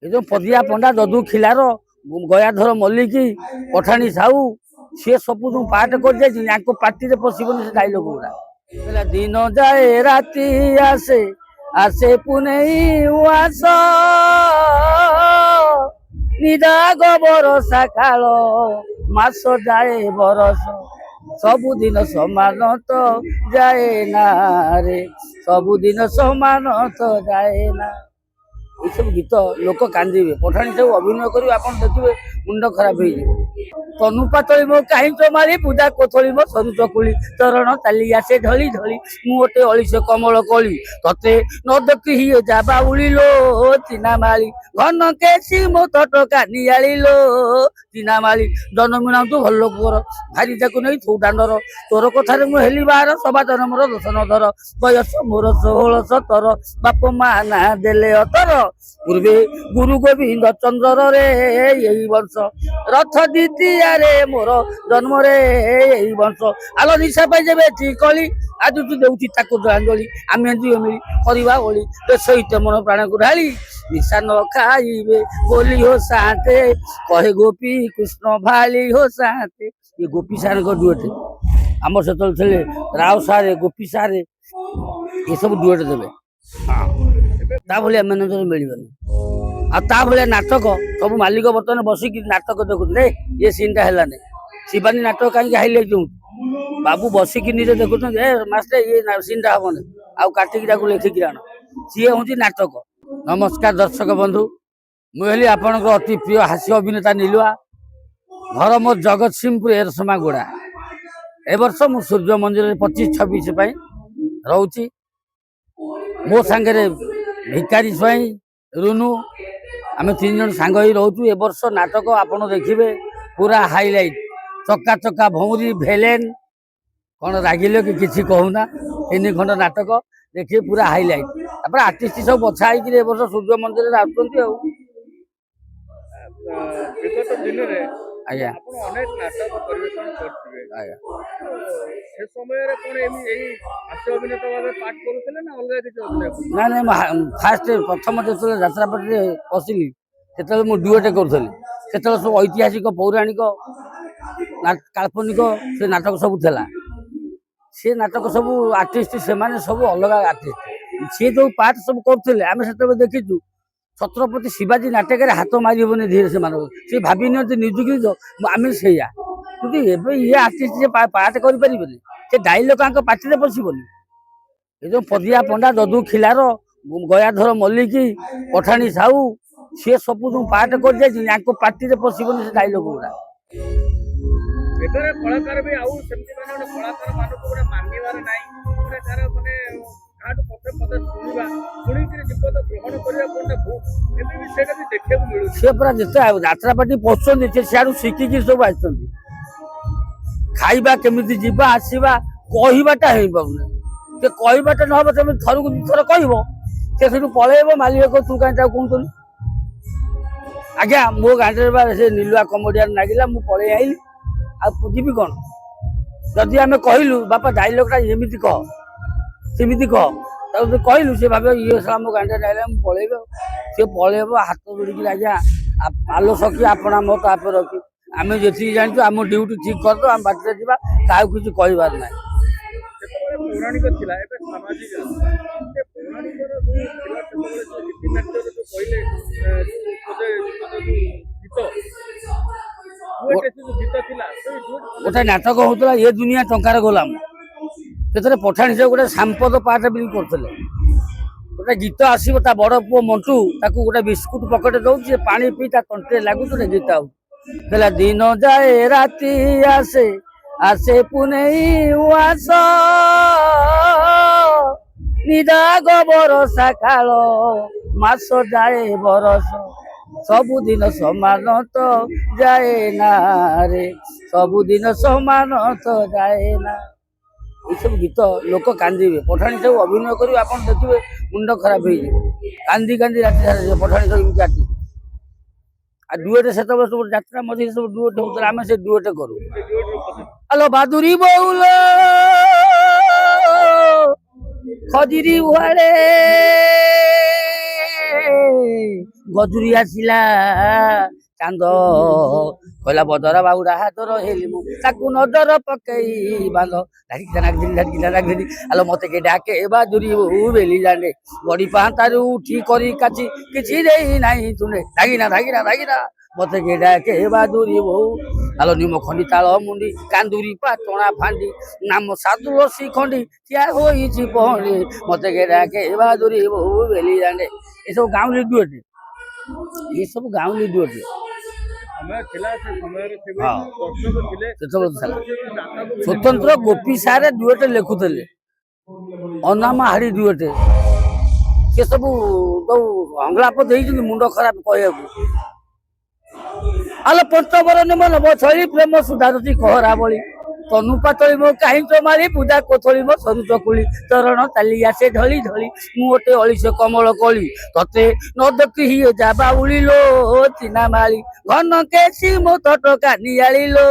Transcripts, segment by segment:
ଏ ଯୋଉ ପଦିଆ ପଣ୍ଡା ଯଦୁ ଖିଲାର ଗୟାଧର ମଲ୍ଲିକ ପଠାଣି ସାହୁ ସିଏ ସବୁ ଯୋଉ ପାଠ କରିଯାଇଛି ୟାଙ୍କ ପାଟିରେ ପଶିବନି ସେ ଡାଇଲଗ ଗୁଡା। କହିଲା ଦିନ ଯାଏ ରାତି ଆସେ ଆସେ ପୁନେଇ ଉଆସ ନିଦାଗ ବରଷା କାଳ ମାସ ଯାଏ ବରଷ ସବୁଦିନ ସମାନ ତ ଯାଏ ନା ରେ ସବୁଦିନ ସମାନ ତ ଯାଏ ନା। ଏସବୁ ଗୀତ ଲୋକ କାନ୍ଦିବେ। ପଠାଣି ସବୁ ଅଭିନୟ କରିବେ ଆପଣ ଦେଖିବେ ମୁଣ୍ଡ ଖରାପ ହେଇଯିବ। ତନୁ ପାତଳି ମୋ କାହିଁ ଚମାଳି ପୂଜା କୋଥଳି ମୋ ସରୁ ଚକୁଳି ଚରଣ ଚାଲି ଆସେ ଢଳି ଢଳି ମୁଁ ଗୋଟେ ଅଳିଶ କମଳ କଳି ତତେ ନ ଦେଖି ହିଏ ଯାବା ଉଳିଲୋ ଚିନା ମାଳି ଘନ କେସି ମୋ ତଟକା ନିଆଳିଲୋ ଚିନା ମାଳି ଜନ ମିଣାନ୍ତୁ ଭଲ ପୁଅର ଭାରି ତାକୁ ନେଇ ତୁ ଦାଣ୍ଡର ତୋର କଥାରେ ମୁଁ ହେଲି ବାହାର ସବା ଜନମର ଦୋଷନ ଧର ବୟସ ମୋର 16-17 ବାପ ମା ନା ଦେଲେ ଅତର ପୂର୍ବେ ଗୁରୁ ଗୋବିନ୍ଦ ଚନ୍ଦ୍ରରେ ଏଇ ବର୍ଷ ରଥ ଦ୍ୱିତୀୟାରେ ମୋର ଜନ୍ମରେ ଏଇ ବର୍ଷ ଆଲୋ ନିଶା ପାଇ ଯେବେ ଠିକ କଲି ଆଜି ତୁ ଦେଉଛି ତାକୁ ଜଳାଞ୍ଜଳି ଆମେ ଦୁଇ ମିଳି କରିବା ଓଳି ତୋ ସହିତ ମୋର ପ୍ରାଣକୁ ଢାଳି ନିଶା ନ ଖାଇବେ ବୋଲି ହୋ ସାନ୍ତେ କହେ ଗୋପୀ କୃଷ୍ଣ ଭାଳି ହୋ ସାନ୍ତେ। ଏ ଗୋପୀ ସାରଙ୍କ ଡୁଏଟ ଆମର ସେତେବେଳେ ଥିଲେ ରାଓ ସାରେ ଗୋପୀ ସାରେ ଏସବୁ ଡୁଏଟ ଦେବେ। ତା ଭଳିଆ ମ୍ୟାନେଜର ମିଳିବନି। ଆଉ ତା ଭଳିଆ ନାଟକ ସବୁ ମାଲିକ ବର୍ତ୍ତମାନ ବସିକି ନାଟକ ଦେଖୁଥିଲେ ଏ ସିନ୍ଟା ହେଲାନି ଶିବାନୀ ନାଟକ କାହିଁକି ହାଇଲାଇଟ୍ ହଉଛି ବାବୁ ବସିକି ନିଜେ ଦେଖୁଛନ୍ତି ଏ ମାଷ୍ଟର ଇଏ ସିନ୍ଟା ହବନି ଆଉ କାଟିକି ତାକୁ ଲେଖିକି ଆଣ ସିଏ ହଉଛି ନାଟକ। ନମସ୍କାର ଦର୍ଶକ ବନ୍ଧୁ ମୁଁ ହେଲି ଆପଣଙ୍କ ଅତି ପ୍ରିୟ ହାସ୍ୟ ଅଭିନେତା ନିଲୁଆ ଘର ମୋ ଜଗତସିଂହପୁର ଏରସମା ଗୁଡା। ଏ ବର୍ଷ ମୁଁ ସୂର୍ଯ୍ୟ ମନ୍ଦିରରେ 25-26 ପାଇଁ ରହୁଛି। ମୋ ସାଙ୍ଗରେ ଭିକାରୀ ସ୍ୱାଇଁ ରୁନୁ ଆମେ 3 ଜଣ ସାଙ୍ଗ ହେଇ ରହୁଛୁ। ଏ ବର୍ଷ ନାଟକ ଆପଣ ଦେଖିବେ ପୁରା ହାଇଲାଇଟ ଚକା ଚକା ଭଉଁରୀ ଭେଲେନ କଣ ରାଗିଲେ କି କିଛି କହୁନା 3 ଖଣ୍ଡ ନାଟକ ଦେଖିବେ ପୁରା ହାଇଲାଇଟ। ତାପରେ ଆର୍ଟିଷ୍ଟ ସବୁ ବଛା ହେଇକିରି ଏ ବର୍ଷ ସୂର୍ଯ୍ୟ ମନ୍ଦିରରେ ଆସୁଛନ୍ତି। ଆଉ ବିଗତ ଦିନରେ ଆଜ୍ଞା ଆପଣ ଅନେକ ନାଟକ ପରିବେଷଣ କରିଥିବେ। ଆଜ୍ଞା ସେ ସମୟରେ କଣ ଏଇ ହାସ୍ୟ ଅଭିନେତା ଭାବେ ପାଠ କରୁଥିଲେ ନା ଅଲଗା କିଛି ଅଭିନୟ କରୁଥିଲେ? ନାଇଁ ନାଇଁ ଫାଷ୍ଟ ପ୍ରଥମ ଯେତେବେଳେ ଯାତ୍ରାପାଟିରେ ପଶିଲି ସେତେବେଳେ ମୁଁ ଡୁଏଟେ କରୁଥିଲି। ସେତେବେଳେ ସବୁ ଐତିହାସିକ ପୌରାଣିକ କାଳ୍ପନିକ ସେ ନାଟକ ସବୁ ଥିଲା। ସେ ନାଟକ ସବୁ ଆର୍ଟିଷ୍ଟ ସେମାନେ ସବୁ ଅଲଗା ଆର୍ଟିଷ୍ଟ ସିଏ ଯୋଉ ପାର୍ଟ ସବୁ କରୁଥିଲେ ଆମେ ସେତେବେଳେ ଦେଖିଛୁ। ଛତ୍ରପତି ଶିବାଜୀ ନାଟକରେ ହାତ ମାରି ହବନି ଧୀରେ ସେମାନଙ୍କୁ ସେ ଭାବି ନିଅନ୍ତି ନିଜକୁ ନିଜ ଆମେ ସେଇଆ କିନ୍ତୁ ଏବେ ଇଏ ଆର୍ଟିଷ୍ଟ ଯେ ପାର୍ଟ କରିପାରିବେନି ସେ ଡାଇଲଗ ଆଙ୍କ ପାଟିରେ ପଶିବନି। ଏ ଯୋଉ ପଦିଆ ପଣ୍ଡା ଯଦୁ ଖିଲାର ଗୟାଧର ମଲ୍ଲିକ ପଠାଣି ସାହୁ ସିଏ ସବୁ ଯୋଉ ପାଠ କରିଯାଇଛି ୟାଙ୍କ ପାଟିରେ ପଶିବନି ସେ ଡାଇଲଗ ଗୁଡା। ଏଠାରେ କଳାକାର ବି ଆଉ ସେମିତି ମାନେ ଗୋଟେ କଳାକାର ମାନଙ୍କୁ ଗୋଟେ ମାନିବାର ନାହିଁ ଗୋଟେ ତାର ମାନେ କାହାଠୁ ପଦେ ପଦେ ଶୁଣିବା ଶୁଣିକିରି ବିପଦ ଗ୍ରହଣ କରିବାକୁ ଗୋଟେ ଭୁଲ ଏବେ ବି ସେଇଟା ବି ଦେଖିବାକୁ ମିଳୁଛି। ସେ ପୁରା ଯେତେ ଯାତ୍ରାପାଟି ପଶୁଛନ୍ତି ସେ ସିଆଡୁ ଶିଖିକି ସବୁ ଆସିଛନ୍ତି। ଖାଇବା କେମିତି ଯିବା ଆସିବା କହିବାଟା ହେଇପାରୁନି ସେ କହିବାଟା ନହବ ତମେ ଥରକୁ 2 ଥର କହିବ ସେ ସେଠୁ ପଳେଇବ ମାଲିକ ତୁ କାହିଁ ତାକୁ କହୁଥିଲୁ। ଆଜ୍ଞା ମୋ ଗାଣ୍ଡିରେ ବା ସେ ନିଲୁଆ କମେଡିଆନ ଲାଗିଲା ମୁଁ ପଳେଇ ଆଇଲି ଆଉ ଯିବି କଣ। ଯଦି ଆମେ କହିଲୁ ବାପା ଡାଇଲଗଟା ଏମିତି କହ ସେମିତି କହ ତାକୁ ଯଦି କହିଲୁ ସେ ଭାବିବ ଇଏ ସାରା ମୋ ଗାଣ୍ଡିରେ ଲାଗିଲା ମୁଁ ପଳେଇବି ଆଉ ସେ ପଳେଇବ ହାତ ଯୋଡ଼ିକି ଆଜ୍ଞା ଆଲୋ ସଖୀ ଆପଣ ମୋ ତାପରେ ରଖି ଆମେ ଯେତିକି ଜାଣିଛୁ ଆମ ଡ୍ୟୁଟି ଠିକ କରିଦଉ ଆମେ ବାଟରେ ଯିବା କାହାକୁ କିଛି କହିବାର ନାହିଁ। ଯେତେବେଳେ ପୌରାଣିକ ଥିଲା ଏବେ ସାମାଜିକ ସେ ପୌରାଣିକର ଯୋଉ ଥିଲା ସେତେବେଳେ ଯୋଉ ଗୀତିନାଟ୍ୟର ଯୋଉ କହିଲେ ଗୀତ ଥିଲା ଗୋଟେ ନାଟକ ହଉଥିଲା ଏ ଦୁନିଆ ଟଙ୍କାର ଗୋଲାମ ସେଥିରେ ପଠାଣି ସାହୁ ଗୋଟେ ସାମ୍ପଦ ପାଠ ବି କରୁଥିଲେ। ଗୋଟେ ଗୀତ ଆସିବ ତା ବଡ ପୁଅ ମଣ୍ଟୁ ତାକୁ ଗୋଟେ ବିସ୍କୁଟ ପକେଟ ଦଉଛି ପାଣି ପିଇ ତା ତଣ୍ଟିରେ ଲାଗୁଛି ଗୋଟେ ଗୀତ ଆଉଛି କହିଲା ଦିନ ଯାଏ ରାତି ଆସେ ଆସେ ପୁନେଇ ଉଆସ ନିଦାଗ ବରଷା କାଳ ମାସ ଯାଏ ବରଷ ସବୁଦିନ ସମାନ ତ ଯାଏ ନା ରେ ସବୁଦିନ ସମାନ ତ ଯାଏ ନା। ଏସବୁ ଗୀତ ଲୋକ କାନ୍ଦିବେ। ପଠାଣି ସବୁ ଅଭିନୟ କରିବେ ଆପଣ ଦେଖିବେ ମୁଣ୍ଡ ଖରାପ ହେଇଯିବ। କାନ୍ଦି କାନ୍ଦି ରାତି ସାରା ପଠାଣି ସବୁ କାଟି ଆଉ ଡୁଏଟେ ସେତେବେଳେ ସବୁ ଯାତ୍ରା ମଝିରେ ସବୁ ଡୁଏଟେ ହଉଥିଲା ଆମେ ସେ ଡୁଏଟେ କରୁ। ଆଲୋ ବାଦୁରୀ ବଉଲ ଖଜିରି ଉହାଳେ ଗଜୁରୀ ଆସିଲା ଚାନ୍ଦ କହିଲା ବଦରା ବାହୁଡା ହାତର ହେଲି ମୁଁ ତାକୁ ନଜର ପକେଇ ବାନ୍ଧ ଧାଡ଼ିକି ଆଲୋ ମତେ କେ ଡାକେ ବାଜୁରୀ ବୋହୁ ବେଲି ଜାଣେ ବଡି ପାହାନ୍ତାରୁ ଉଠି କରି କାଚି କିଛି ଦେଇ ନାହିଁ ତୁନେ ଧାଗିନା ମତେ କେ ଡାକେ ବାଜୁରୀ ବୋହୁ ଆଲୋ ନିମ ଖଣ୍ଡି ତାଳ ମୁଣ୍ଡି କାନ୍ଦୁରି ପାଟଣା ଫାଣ୍ଡି ନାମ ସାଧୁ ରସି ଖଣ୍ଡି ଠିଆ ହୋଇଛି ପହଣ୍ଡି ମତେ କେ ଡାକେ ବାଜୁରୀ ବୋହୁ ବେଲି ଜାଣେ ଏସବୁ ଗାଉଁଲି ଡୁଏଟ୍ ଏସବୁ ଗାଉଁଲି ଡୁଏଟ୍ ସମୟ ଥିଲା ସେ ସମୟରେ ଥିବେ ହଁ। ଦର୍ଶକ ଥିଲେ ସେତେବେଳେ ଥିଲା ନାଟକ ସ୍ୱତନ୍ତ୍ର ଗୋପୀ ସାରେ ଡୁଏଟ୍ ଲେଖୁଥିଲେ ଅନାମ ହାଡ଼ି ଡୁଏଟ୍ ସେ ସବୁ ଯୋଉ ଅଙ୍ଗଳାପ ଦେଇଛନ୍ତି ମୁଣ୍ଡ ଖରାପ କହିବାକୁ ଆଲୋ ପଞ୍ଚବର ନିମନ ଛଳି ପ୍ରେମ ସୁଧାରୁଛି କହରା ବଳି ତନୁ ପାତଳି ମୋ କାହିଁ ଚମାଳି ପୂଜା କୋଥଳି ମୋ ସରୁ ଚକୁଳି ଚରଣ ଚାଲି ଆସେ ଢଳି ମୁଁ ଗୋଟେ ଅଳିଶ କମଳ କଳି ତତେ ନ ଦେଖି ହିଏ ଯା ବାଉଳିଲୋ ଚିନା ମାଳି ଘନ କେସି ମୋ ତଟକା ନିଆଳିଲୋ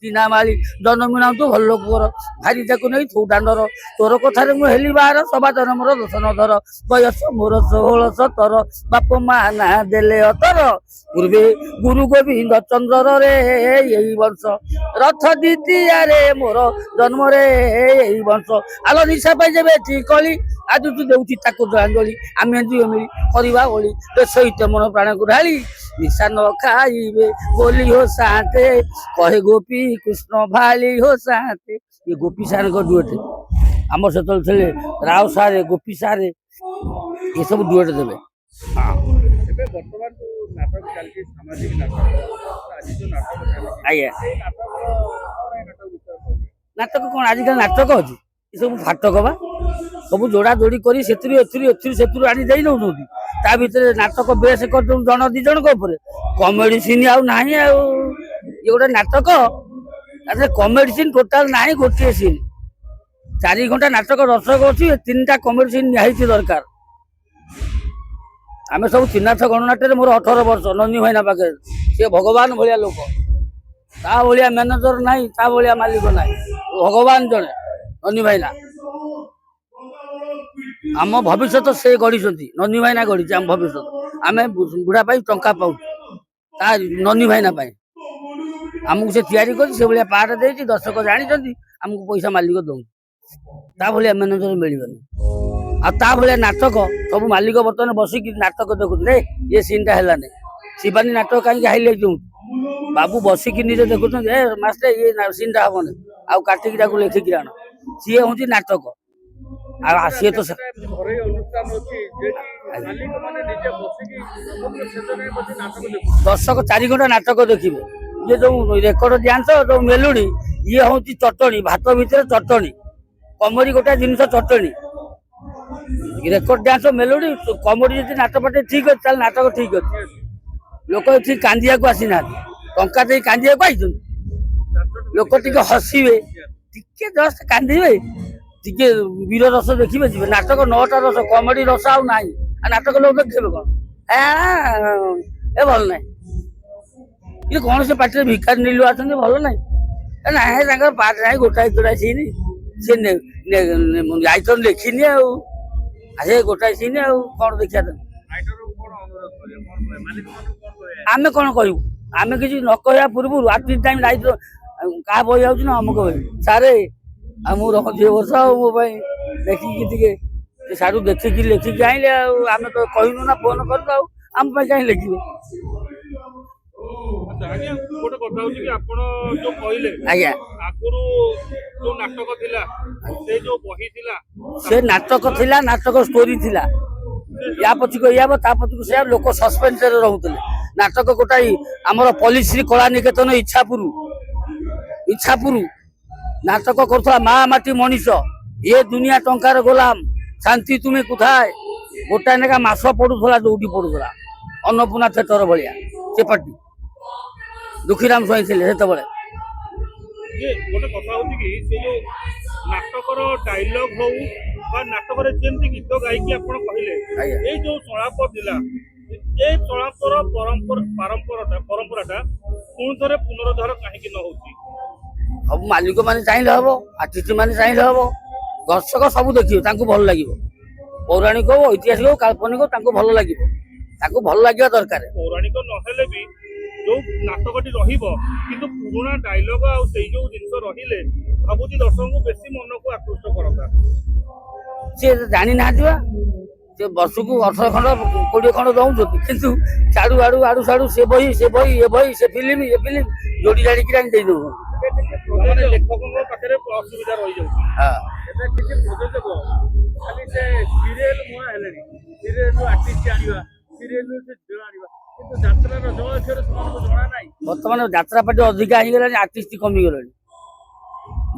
ଚିନା ମାଳି ଜନମିଣାନ୍ତୁ ଭଲ ପୁଅର ଭାରି ତାକୁ ନେଇ ତୁ ଦାଣ୍ଡର ତୋର କଥାରେ ମୁଁ ହେଲି ବାହାର ସମାଜର ମୋର ଦୋଷନ ଧର ବୟସ ମୋର 16-17 ବାପ ମା ନା ଦେଲେ ଅତର ପୂର୍ବେ ଗୁରୁ ଗୋବିନ୍ଦ ଚନ୍ଦ୍ରରେ ଏଇ ବର୍ଷ ରଥ ଦ୍ୱିତୀୟାରେ ମୋର ଜନ୍ମରେ ଏଇ ବର୍ଷ ଆଲୋ ନିଶା ପାଇ ଯେବେ ଠିକ କଲି ଆଜି ତୁ ଦେଉଛି ତାକୁ ଜଳାଞ୍ଜଳି ଆମେ ଦୁଇ ମିଳି କରିବା ଓଳି ସହିତ ମନ ପ୍ରାଣକୁ ଢାଳି ନିଶା ନ ଖାଇବେ ବୋଲି ହୋ ସାନ୍ତେ କହେ ଗୋପୀ କୃଷ୍ଣ ଭାଳି ହୋ ସାନ୍ତେ ଏ ଗୋପୀ ସାରଙ୍କ ଡୁଏଟ୍ ଆମର ସେତେବେଳେ ଥିଲେ ରାଓ ସାରେ ଗୋପୀ ସାରେ ଏସବୁ ଡୁଏଟ୍ ଦେବେ ହଁ ଏବେ ବର୍ତ୍ତମାନ ଯୋଉ ନାଟକ ଚାଲିଛି ସାମାଜିକ ନାଟକ ଆଜି ଯୋଉ ନାଟକ ଚାଲିଛି ଆଜ୍ଞା ସେଇ ନାଟକର କଣ ଏ ନାଟକ ବିଷୟରେ କହିବେ? ନାଟକ କଣ ଆଜିକାଲି ନାଟକ ଅଛି ଏସବୁ ଫାଟକ ବା ସବୁ ଯୋଡା ଯୋଡି କରି ସେଥିରୁ ଆଣି ଦେଇ ଦଉଛନ୍ତି ତା ଭିତରେ ନାଟକ ବେଶ କରିଦଉଛନ୍ତି ଜଣ ଦି ଜଣଙ୍କ ଉପରେ କମେଡି ସିନ୍ ଆଉ ନାହିଁ ଆଉ ଇଏ ଗୋଟେ ନାଟକ କମେଡି ସିନ୍ ଟୋଟାଲ ନାହିଁ ଗୋଟିଏ ସିନ୍ 4 ଘଣ୍ଟା ନାଟକ ଦର୍ଶକ ଅଛି 3ଟା କମେଡି ସିନ୍ ନିହାତି ଦରକାର ଆମେ ସବୁ ତ୍ରିନାଥ ଗଣନାଟ୍ୟରେ ମୋର 18 ବର୍ଷ ନନ୍ଦୀ ଭାଇନା ପାଖରେ ସେ ଭଗବାନ ଭଳିଆ ଲୋକ ତା ଭଳିଆ ମ୍ୟାନେଜର ନାହିଁ ତା ଭଳିଆ ମାଲିକ ନାହିଁ ଭଗବାନ ଜଣେ ନନ୍ଦୀ ଭାଇନା ଆମ ଭବିଷ୍ୟତ ସେ ଗଢିଛନ୍ତି ନନ୍ଦୀ ଭାଇନା ଗଢିଛି ଆମ ଭବିଷ୍ୟତ ଆମେ ବୁଢା ପାଇଁ ଟଙ୍କା ପାଉଛୁ ତା ନନ୍ଦୀ ଭାଇନା ପାଇଁ ଆମକୁ ସେ ତିଆରି କରି ସେ ଭଳିଆ ପାଠ ଦେଇଛି ଦର୍ଶକ ଜାଣିଛନ୍ତି ଆମକୁ ପଇସା ମାଲିକ ଦଉଛି ତା ଭଳିଆ ମ୍ୟାନେଜର ମିଳିବନି ଆଉ ତା ଭଳିଆ ନାଟକ ସବୁ ମାଲିକ ବର୍ତ୍ତମାନ ବସିକି ନାଟକ ଦେଖୁଥିଲେ ଏ ସିନ୍ଟା ହେଲାନି ଶିବାନୀ ନାଟକ କାହିଁକି ହାଇଲାଇଟ୍ ହଉଛି ବାବୁ ବସିକି ନିଜେ ଦେଖୁଛନ୍ତି ଏ ମାଷ୍ଟର ଇଏ ସିନ୍ଟା ହବନି ଆଉ କାଟିକି ତାକୁ ଲେଖିକି ଆଣ ସିଏ ହଉଛି ନାଟକ ଆଉ ସିଏ ତ ଏମିତି ଘରୋଇ ଅନୁଷ୍ଠାନ ଅଛି ଯେଠି ମାଲିକ ମାନେ ନିଜେ ବସିକି ସମଗ୍ର ଶେଷ ଯାଏଁ ବସି ନାଟକ ଦେଖୁଛନ୍ତି ଦର୍ଶକ 4 ଘଣ୍ଟା ନାଟକ ଦେଖିବେ ଇଏ ଯୋଉ ରେକର୍ଡ ଡ୍ୟାନ୍ସ ଯୋଉ ମେଲୋଡି ଇଏ ହଉଛି ଚଟଣି ଭାତ ଭିତରେ ଚଟଣି କମେଡି ଗୋଟେ ଜିନିଷ ଚଟଣି ରେକର୍ଡ ଡ୍ୟାନ୍ସ ମେଲୋଡି କମେଡି ଯଦି ନାଟ ପାଟେ ଠିକ ଅଛି ତାହେଲେ ନାଟକ ଠିକ ଅଛି ଲୋକ ଏଠି କାନ୍ଦିବାକୁ ଆସିନାହାନ୍ତି ଟଙ୍କା ଦେଇ କାନ୍ଦିବାକୁ ଆଇଛନ୍ତି ଲୋକ ଟିକେ ହସିବେ ଟିକେ ଜଷ୍ଟ କାନ୍ଦିବେ ଟିକେ ବୀର ରସ ଦେଖିବେ ଯିବେ ନାଟକ 9ଟା ରସ କମେଡି ରସ ଆଉ ନାହିଁ ଆଉ ନାଟକ ଲୋକ ଦେଖିବେ କଣ ଏ ଭଲ ନାହିଁ ଇଏ କୌଣସି ପାଟିରେ ଭିକାରୀ ନିଲୁ ଆସନ୍ତି ଭଲ ନାହିଁ ନାହିଁ ତାଙ୍କର ପାଠ ନାହିଁ ଗୋଟାଏ ଯୋଡାଏ ସିନି ସେ ଯାଇଛନ୍ତି ଲେଖିନି ଆଉ ସେ ଗୋଟାଏ ସିନି ଆଉ କଣ ଦେଖିବା ତାଙ୍କୁ ରାଇଟରଙ୍କୁ କଣ ଅନୁରୋଧ କରିବେ କଣ କହିବେ ମାଲିକମାନଙ୍କୁ କଣ କହିବେ ଆମେ କଣ କହିବୁ ଆମେ କିଛି ନ କହିବା ପୂର୍ବରୁ ଆଟଲିଷ୍ଟ ଟାଇମ୍ ରାଇଟର କାହା ବହି ଯାଉଛି ନା ଅମୁକ ବହି ସାରେ ଆଉ ମୁଁ ରଖୁଛି ଏ ବର୍ଷ ଆଉ ମୋ ପାଇଁ ଦେଖିକି ଟିକେ ସାରୁ ଦେଖିକି ଲେଖିକି ଆଣିଲେ ଆଉ ଆମେ ତ କହିନୁ ନା ଫୋନ କରିବୁ ଆଉ ଆମ ପାଇଁ କାହିଁ ଲେଖିବେ ଆଚ୍ଛା ଆଜ୍ଞା ଗୋଟେ କଥା ହଉଛି କି ଆପଣ ଯୋଉ କହିଲେ ଆଜ୍ଞା ଆଗରୁ ଯୋଉ ନାଟକ ଥିଲା ସେ ଯୋଉ ବହି ଥିଲା ସେ ନାଟକ ଥିଲା ନାଟକ ଷ୍ଟୋରି ଥିଲା ୟା ପଛକୁ ଏଇଆ ତା ପଛକୁ ସେୟା ଲୋକ ସସ୍ପେନ୍ସରେ ରହୁଥିଲେ ନାଟକ ଗୋଟାଏ ଆମର ପଲିଶ୍ରୀ କଳା ନିକେତନ ଇଚ୍ଛାପୁର ନାଟକ କରୁଥିଲା ମା ମାଟି ମଣିଷ ଏ ଦୁନିଆ ଟଙ୍କାର ଗୋଲାମ ଶାନ୍ତି ତୁମେ କୁଥାଏ ଗୋଟାଏ ଲେଖା ମାସ ପଡୁଥିଲା ଯୋଉଠି ପଡୁଥିଲା ଅନ୍ନପୂର୍ଣ୍ଣା ଥିଏଟର ଭଳିଆ ସେ ପାର୍ଟି ଦୁଃଖୀରାମ ସ୍ୱାଇଁ ଥିଲେ ସେତେବେଳେ ଗୋଟେ କଥା ହଉଛି କି ସେ ଯୋଉ ନାଟକର ଡାଇଲଗ ହଉ ବା ନାଟକରେ ଯେମିତି ଗୀତ ଗାଇକି ଆପଣ କହିଲେ ଆଜ୍ଞା। ଏଇ ଯୋଉ ସଳାପ ଥିଲା ଏଇ ସଳାପର ପରମ୍ପରାଟା ପୁଣି ଥରେ ପୁନରୁଦ୍ଧାର କାହିଁକି ନ ହଉଛି ସବୁ ମାଲିକ ମାନେ ଚାହିଁଲେ ହବ ଆର୍ଟିଷ୍ଟ ମାନେ ଚାହିଁଲେ ହବ ଦର୍ଶକ ସବୁ ଦେଖିବେ ତାଙ୍କୁ ଭଲ ଲାଗିବ ପୌରାଣିକ ହଉ ଐତିହାସିକ ହଉ କାଳ୍ପନିକ ତାଙ୍କୁ ଭଲ ଲାଗିବ ତାକୁ ଭଲ ଲାଗିବା ଦରକାର। ପୌରାଣିକ ନହେଲେ ବି ଯୋଉ ନାଟକଟି ରହିବ କିନ୍ତୁ ପୁରୁଣା ଡାଇଲଗ ଆଉ ସେଇ ଯୋଉ ଜିନିଷ ରହିଲେ ଭାବୁଛି ଦର୍ଶକଙ୍କୁ ବେଶୀ ମନକୁ ଆକୃଷ୍ଟ କରନ୍ତା। ସିଏ ଜାଣିନାହାନ୍ତି ବା, ସେ ବର୍ଷକୁ 18 ଖଣ୍ଡ 20 ଖଣ୍ଡ ଦଉଛନ୍ତି, କିନ୍ତୁ ସାଡୁ ଆଡୁ ସାଡୁ ସେ ବହି ଏ ବହି ସେ ଫିଲ୍ମ ଯୋଡି ଜାଣିକି ଆଣି ଦେଇ ଦଉଛନ୍ତି। ମାନେ ଲେଖକଙ୍କ ପାଖରେ ଅସୁବିଧା ରହିଯାଉଛି। ହଁ ଏବେ କିଛି ପ୍ରଯୋଜକ ଖାଲି ସେ ସିରିଏଲ ମୁହାଁ ହେଲେଣି, ସିରିଏଲରୁ ଆର୍ଟିଷ୍ଟ ଆଣିବା, ସିରିଏଲରୁ ସେ ଝିଅ ଆଣିବା, କିନ୍ତୁ ଯାତ୍ରାର ଜଳଖିଆର ସେମାନଙ୍କୁ ଜଣା ନାହିଁ। ବର୍ତ୍ତମାନ ଯାତ୍ରା ପାର୍ଟି ଅଧିକା ହେଇଗଲାଣି, ଆର୍ଟିଷ୍ଟ କମିଗଲାଣି।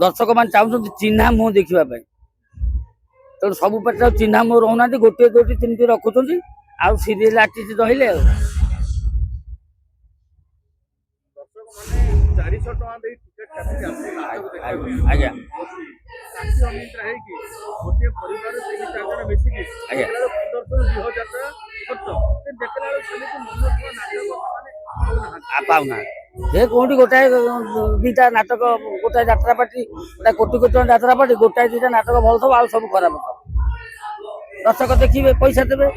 ଦର୍ଶକ ମାନେ ଚାହୁଁଛନ୍ତି ଚିହ୍ନା ମୁହଁ ଦେଖିବା ପାଇଁ, ତେଣୁ ସବୁ ପାର୍ଟି ଆଉ ଚିହ୍ନା ମୁହଁ ରହୁନାହାନ୍ତି, ଗୋଟିଏ 2ଟି 3ଟି ରଖୁଛନ୍ତି, ଆଉ ସିରିଏଲ ଆର୍ଟିଷ୍ଟ ରହିଲେ ଆଉ। ଦର୍ଶକମାନେ 400 ଟଙ୍କା ଦେଇ ଟିକେଟ କାଟିକି ଆସି ନାଟକ ଦେଖିବା ପାଇଁ ଆଜ୍ଞା ରାତି ଅନିଦ୍ରା ହେଇକି ଗୋଟିଏ ପରିବାର 3-4 ଜଣ ମିଶିକି ଆଜ୍ଞା। ଦେଖିଲା ବେଳକୁ 1500-2000 ଟଙ୍କା ଖର୍ଚ୍ଚ, ସେ ଦେଖିଲା ବେଳକୁ ସେମିତି ମନୋରମ ନାଟକ ସେମାନେ ପାଉନାହାନ୍ତି। ପାଉନାହାନ୍ତି। ସେ କୋଉଠି ଗୋଟାଏ 2ଟା ନାଟକ, ଗୋଟାଏ ଯାତ୍ରା ପାର୍ଟି, ଗୋଟାଏ କୋଟି ଟଙ୍କା ଯାତ୍ରା ପାର୍ଟି, ଗୋଟାଏ 2ଟା ନାଟକ ଭଲ ଥବ, ଆଉ ସବୁ ଖରାପ ଥବ। ଦର୍ଶକ ଦେଖିବେ, ପଇସା ଦେବେ।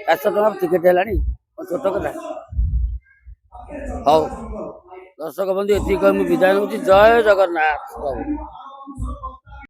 400 ଟଙ୍କା ଟିକେଟ ହେଲାଣି, ଛୋଟ କଥା। ହଉ ଦର୍ଶକ ବନ୍ଧୁ, ଏତିକି କହି ମୁଁ ବିଦାୟ ନେଉଛି। ଜୟ ଜଗନ୍ନାଥ।